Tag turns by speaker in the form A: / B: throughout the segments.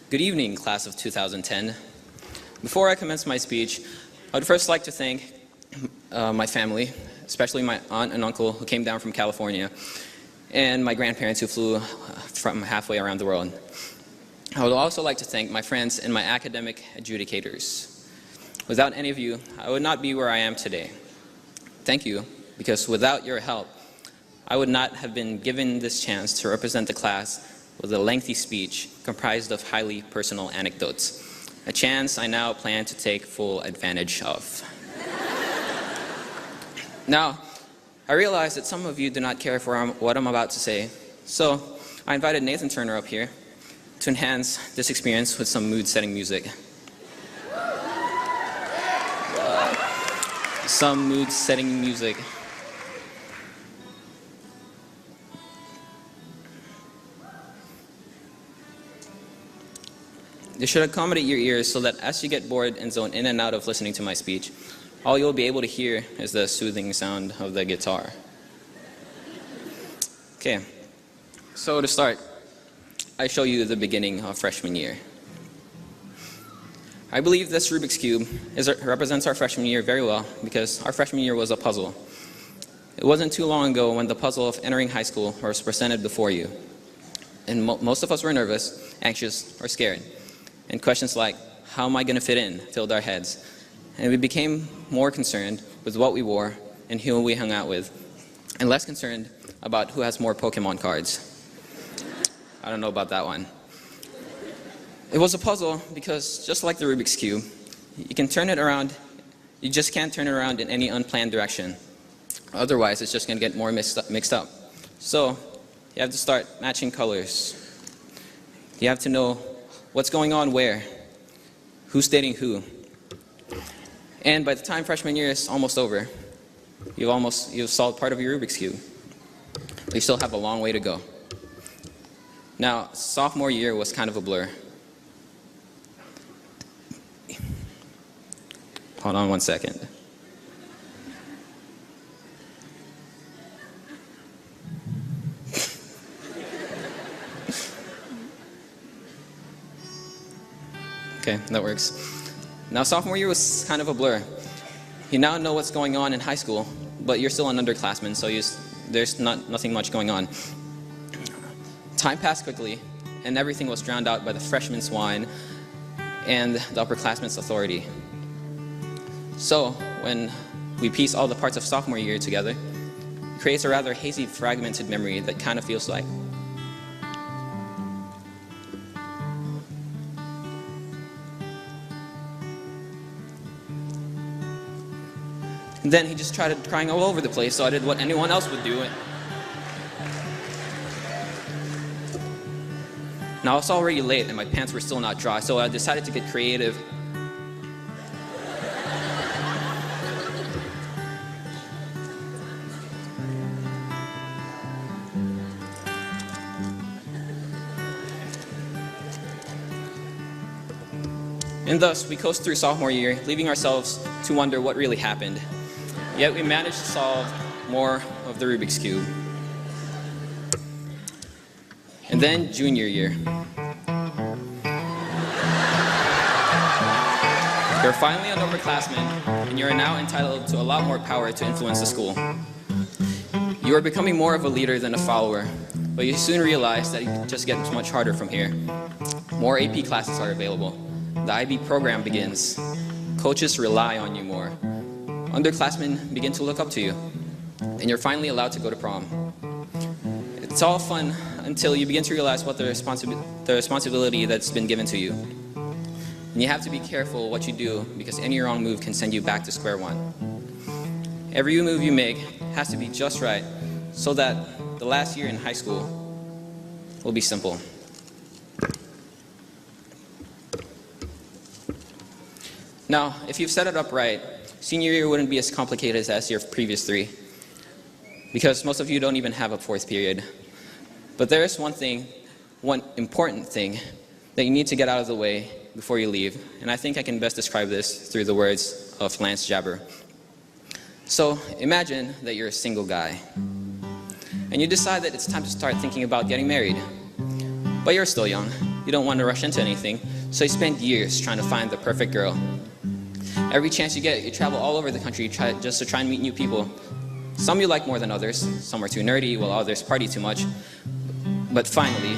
A: Good evening, class of 2010. Before I commence my speech, I would first like to thank my family, especially my aunt and uncle who came down from California, and my grandparents who flew from halfway around the world. I would also like to thank my friends and my academic adjudicators. Without any of you, I would not be where I am today. Thank you, because without your help, I would not have been given this chance to represent the class with a lengthy speech comprised of highly personal anecdotes, a chance I now plan to take full advantage of. Now, I realize that some of you do not care for what I'm about to say, so I invited Nathan Turner up here to enhance this experience with some mood-setting music. Some mood-setting music. This should accommodate your ears so that as you get bored and zone in and out of listening to my speech, all you'll be able to hear is the soothing sound of the guitar. Okay, so to start, I show you the beginning of freshman year. I believe this Rubik's Cube represents our freshman year very well because our freshman year was a puzzle. It wasn't too long ago when the puzzle of entering high school was presented before you. And most of us were nervous, anxious, or scared. And questions like, how am I going to fit in, filled our heads. And we became more concerned with what we wore and who we hung out with, and less concerned about who has more Pokemon cards. I don't know about that one. It was a puzzle because, just like the Rubik's Cube, you can turn it around, you just can't turn it around in any unplanned direction. Otherwise, it's just going to get more mixed up. So, you have to start matching colors. You have to know what's going on where, who's dating who. And by the time freshman year is almost over, you've solved part of your Rubik's Cube. But you still have a long way to go. Now, sophomore year was kind of a blur. Hold on one second. Okay, that works. Now, sophomore year was kind of a blur. You now know what's going on in high school, but you're still an underclassman, so there's nothing much going on. Time passed quickly, and everything was drowned out by the freshman's whine and the upperclassman's authority. So, when we piece all the parts of sophomore year together, it creates a rather hazy, fragmented memory that kind of feels like and then he just started crying all over the place, so I did what anyone else would do. Now, it's already late and my pants were still not dry, so I decided to get creative. And thus, we coast through sophomore year, leaving ourselves to wonder what really happened. Yet we managed to solve more of the Rubik's Cube. And then junior year. You're finally an upperclassman, and you are now entitled to a lot more power to influence the school. You are becoming more of a leader than a follower, but you soon realize that it just gets much harder from here. More AP classes are available. The IB program begins. Coaches rely on you more. Underclassmen begin to look up to you, and you're finally allowed to go to prom. It's all fun until you begin to realize what the responsibility that's been given to you. And you have to be careful what you do because any wrong move can send you back to square one. Every move you make has to be just right so that the last year in high school will be simple. Now, if you've set it up right, senior year wouldn't be as complicated as your previous three, because most of you don't even have a fourth period. But there is one important thing that you need to get out of the way before you leave, and I think I can best describe this through the words of Lance Jabber. So imagine that you're a single guy, and you decide that it's time to start thinking about getting married. But you're still young. you don't want to rush into anything, so you spend years trying to find the perfect girl. Every chance you get, you travel all over the country just to try and meet new people. Some you like more than others, some are too nerdy, while others party too much. But finally,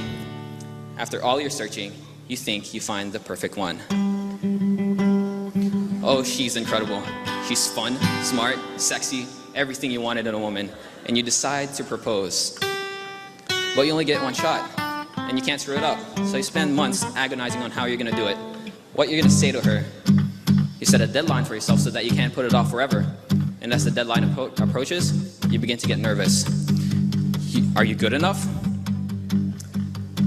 A: after all your searching, you think you find the perfect one. Oh, she's incredible. She's fun, smart, sexy, everything you wanted in a woman, and you decide to propose. But you only get one shot, and you can't screw it up, so you spend months agonizing on how you're gonna do it, what you're gonna say to her. You set a deadline for yourself so that you can't put it off forever. And as the deadline approaches, you begin to get nervous. Are you good enough?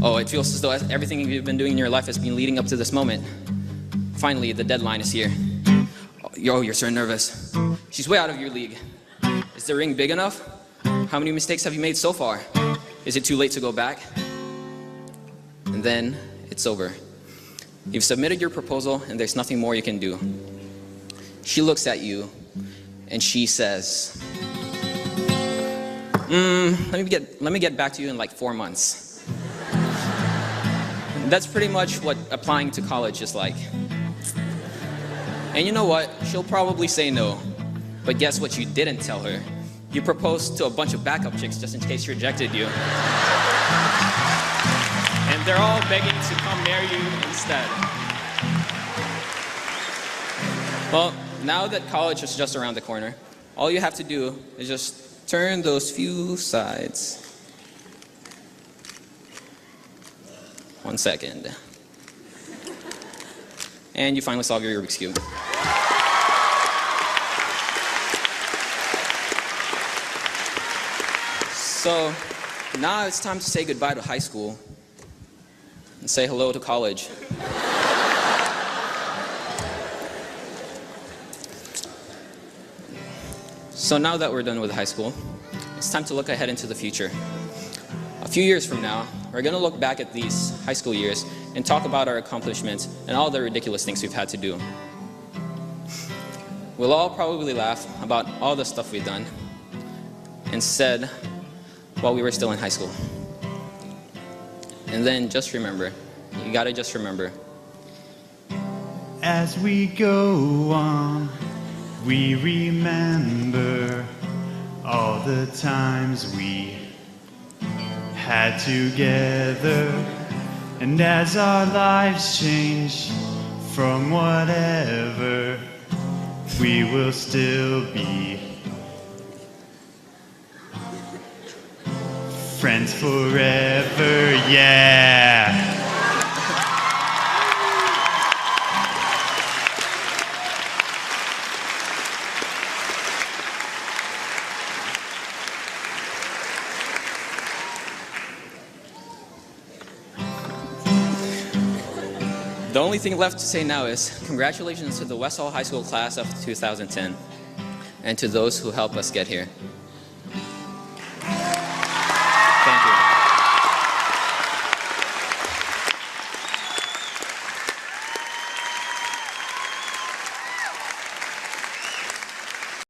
A: Oh, it feels as though everything you've been doing in your life has been leading up to this moment. Finally, the deadline is here. Oh, you're so nervous. She's way out of your league. Is the ring big enough? How many mistakes have you made so far? Is it too late to go back? And then it's over. You've submitted your proposal and there's nothing more you can do. She looks at you and she says, let me get back to you in like 4 months. That's pretty much what applying to college is like. And you know what? She'll probably say no. But guess what you didn't tell her? You proposed to a bunch of backup chicks just in case she rejected you. And they're all begging to come marry you instead. Well, now that college is just around the corner, all you have to do is just turn those few sides. 1 second. And you finally solve your Rubik's Cube. So now it's time to say goodbye to high school and say hello to college. So now that we're done with high school, it's time to look ahead into the future. A few years from now, we're going to look back at these high school years and talk about our accomplishments and all the ridiculous things we've had to do. We'll all probably laugh about all the stuff we've done and said while we were still in high school. And then just remember, you gotta just remember.
B: As we go on, we remember all the times we had together. And as our lives change from whatever, we will still be friends forever, yeah.
A: The only thing left to say now is congratulations to the West Hall High School class of 2010 and to those who helped us get here.